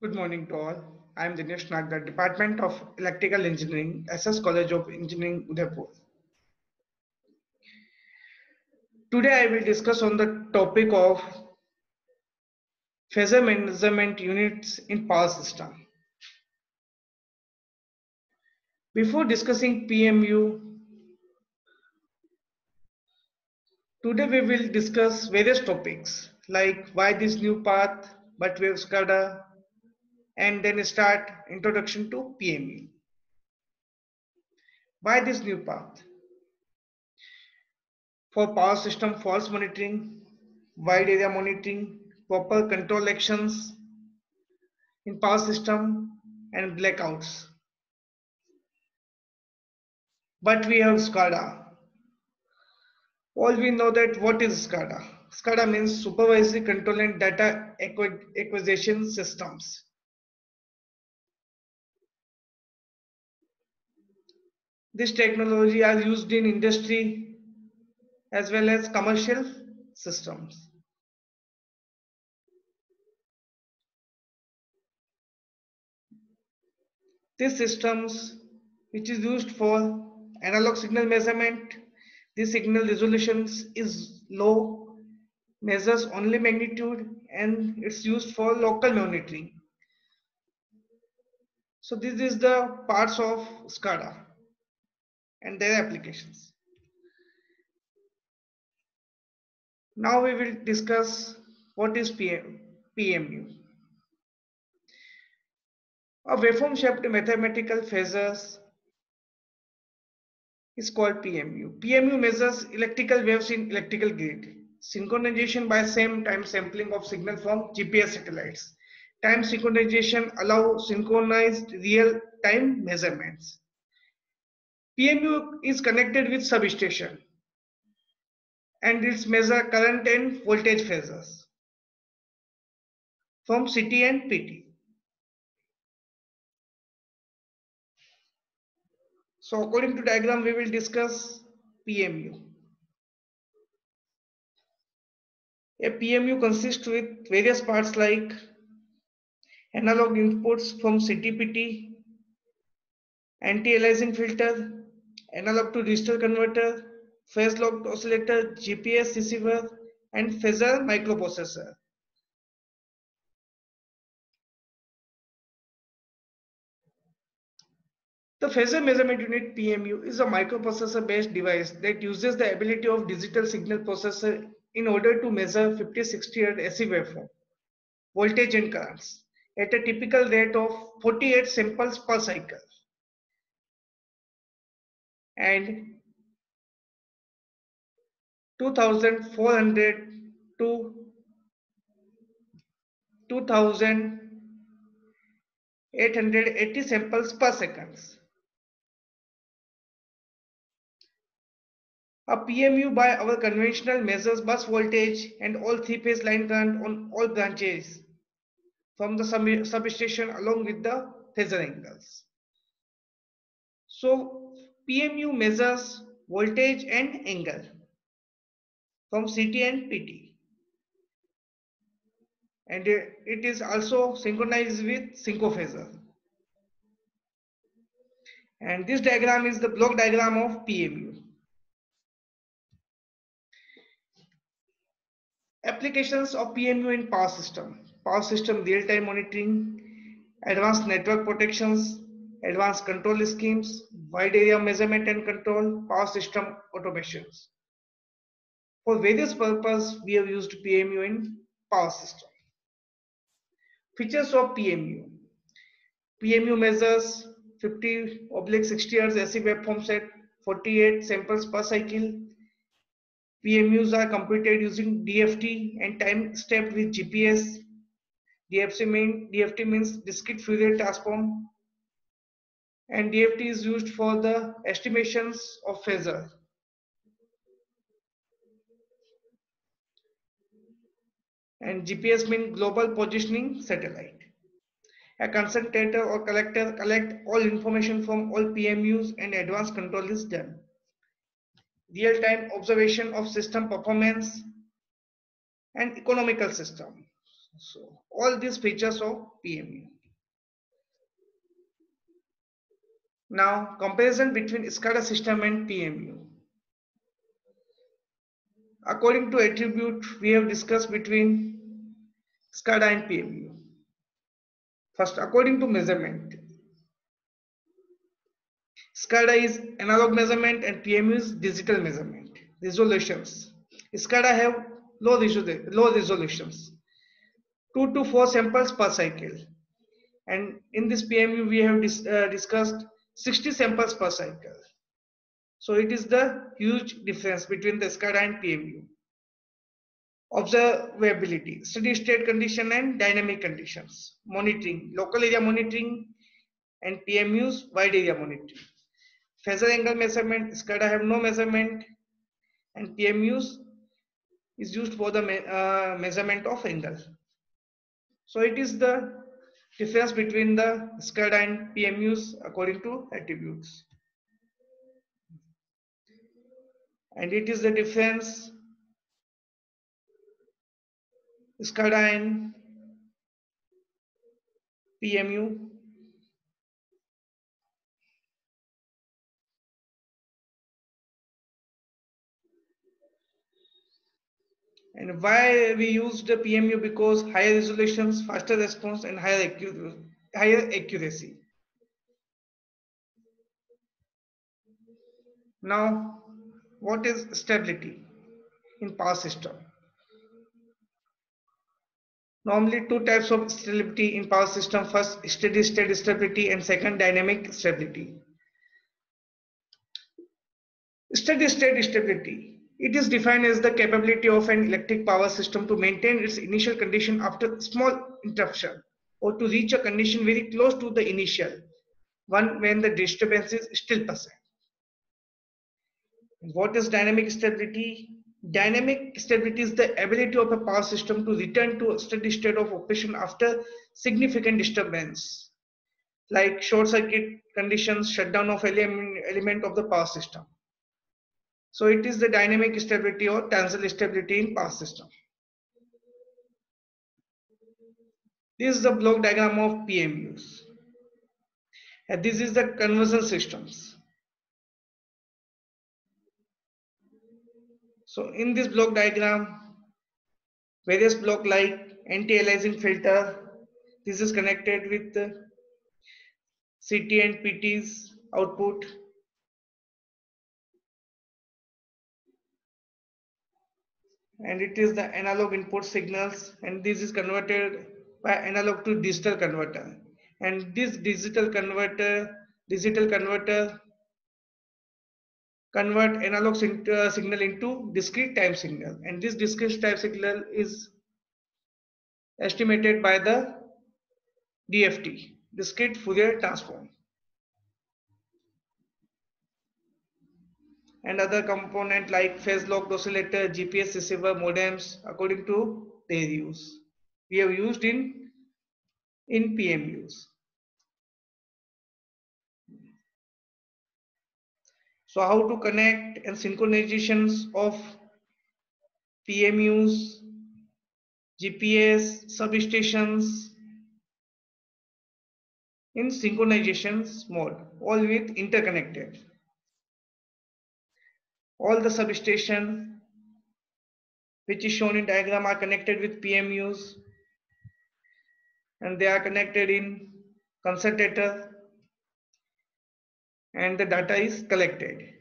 Good morning to all. I am Dinesh Nag, the Department of Electrical Engineering, SS College of Engineering, Udaipur. Today I will discuss on the topic of phasor measurement units in power system. Before discussing PMU, today we will discuss various topics like why this new path, but we have SCADA, and then start introduction to PMU. Why this new path? For power system faults monitoring, wide area monitoring, proper control actions in power system, and blackouts. But we have SCADA. All we know that what is SCADA? SCADA means supervisory control and data acquisition systems. This technology are used in industry as well as commercial systems. These systems, which is used for analog signal measurement, the signal resolutions is low, measures only magnitude, and it's used for local monitoring. So this is the parts of SCADA and their applications. Now we will discuss what is PMU. A waveform shaped mathematical phasors is called PMU. PMU measures electrical waves in electrical grid. Synchronization by same time sampling of signal from GPS satellites. Time synchronization allows synchronized real-time measurements. PMU is connected with substation and it's measure current and voltage phasors from CT and PT. So according to diagram, we will discuss PMU. A PMU consists with various parts like analog inputs from CT/PT, anti-aliasing filter, analog to digital converter, phase locked oscillator, GPS receiver, and phasor microprocessor. The phasor measurement unit PMU is a microprocessor based device that uses the ability of digital signal processor in order to measure 50-60 Hz AC waveform, voltage and currents at a typical rate of 48 samples per cycle. And 2400 to 2880 samples per second. A PMU by our conventional measures bus voltage and all three-phase line current on all branches from the substation along with the phasor angles. So PMU measures voltage and angle from CT and PT. And it is also synchronized with syncophasor. And this diagram is the block diagram of PMU. Applications of PMU in power system. Power system real-time monitoring, advanced network protections, advanced control schemes, wide area measurement and control, power system automations. For various purposes, we have used PMU in power system. Features of PMU. PMU measures 50/60 Hz AC waveform set, 48 samples per cycle. PMUs are computed using DFT and time stepped with GPS. DFT means discrete Fourier transform, and DFT is used for the estimations of phasor. And GPS means global positioning satellite. A concentrator or collector collect all information from all PMUs and advanced control is done. Real-time observation of system performance and economical system. So all these features of PMU. Now comparison between SCADA system and PMU. According to attribute, we have discussed between SCADA and PMU. First, according to measurement, SCADA is analog measurement and PMU is digital measurement. Resolutions. SCADA have low resolutions, 2 to 4 samples per cycle. And in this PMU, we have discussed 60 samples per cycle. So it is the huge difference between the SCADA and PMU. Observability, steady state condition and dynamic conditions. Monitoring, local area monitoring and PMU's wide area monitoring. Phasor angle measurement, SCADA have no measurement and PMU's is used for the measurement of angle. So it is the difference between the SCADA and PMUs according to attributes. And it is the difference SCADA and PMU. And why we used the PMU? Because higher resolutions, faster response, and higher accuracy. Now, what is stability in power system? Normally, two types of stability in power system. First, steady state stability, and second, dynamic stability. Steady state stability. It is defined as the capability of an electric power system to maintain its initial condition after small interruption, or to reach a condition very close to the initial one when the disturbance is still present. What is dynamic stability? Dynamic stability is the ability of a power system to return to a steady state of operation after significant disturbance, like short circuit conditions, shutdown of element of the power system. So it is the dynamic stability or tensile stability in power system. This is the block diagram of PMUs. And this is the conversion systems. So in this block diagram, various block like anti-aliasing filter, this is connected with the CT and PT's output. And it is the analog input signals, and this is converted by analog to digital converter. And this digital converter convert analog signal into discrete time signal, and this discrete time signal is estimated by the DFT, discrete Fourier transform. And other component like phase locked oscillator, GPS receiver, modems, according to their use. We have used in PMUs. So how to connect and synchronizations of PMUs, GPS, substations in synchronizations mode, all with interconnected. All the substation which is shown in diagram are connected with PMUs, and they are connected in concentrator, and the data is collected.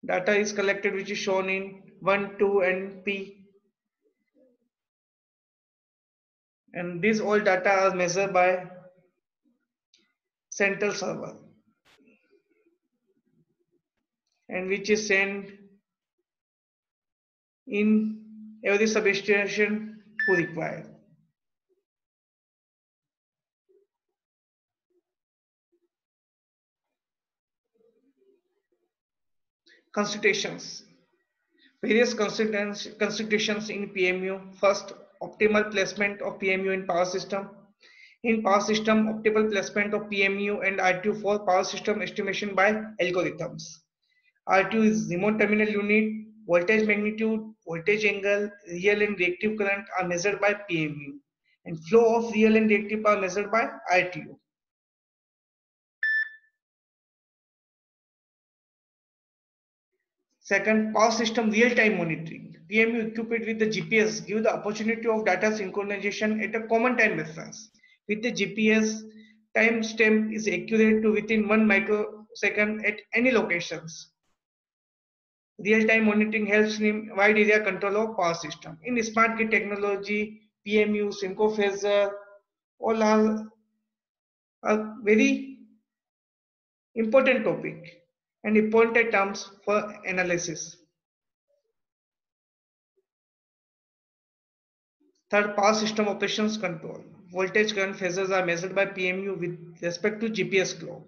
Data is collected which is shown in 1, 2 and P, and these all data are measured by central server, and which is sent in every substation who require. Constitutions. Various constitutions in PMU. First, optimal placement of PMU in power system. In power system, optimal placement of PMU and RTU for power system estimation by algorithms. RTU is remote terminal unit, voltage magnitude, voltage angle, real and reactive current are measured by PMU. and flow of real and reactive power measured by RTU. Second, power system real-time monitoring. PMU equipped with the GPS give the opportunity of data synchronization at a common time reference. With the GPS, timestamp is accurate to within 1 microsecond at any locations. Real-time monitoring helps in wide area control of power system. In smart grid technology, PMU, synchrophasor, all are a very important topic and important terms for analysis. Third, power system operations control. Voltage current phases are measured by PMU with respect to GPS clock.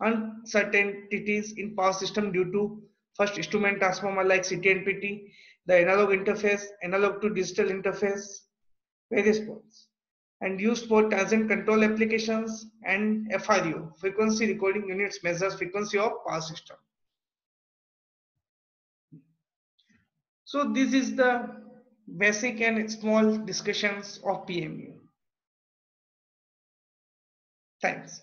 Uncertainties in power system due to first instrument transformer like CT-NPT, the analog interface, analog to digital interface, various points, and used for transient control applications, and FRU, frequency recording units measures frequency of power system. So this is the basic and small discussions of PMU. Thanks.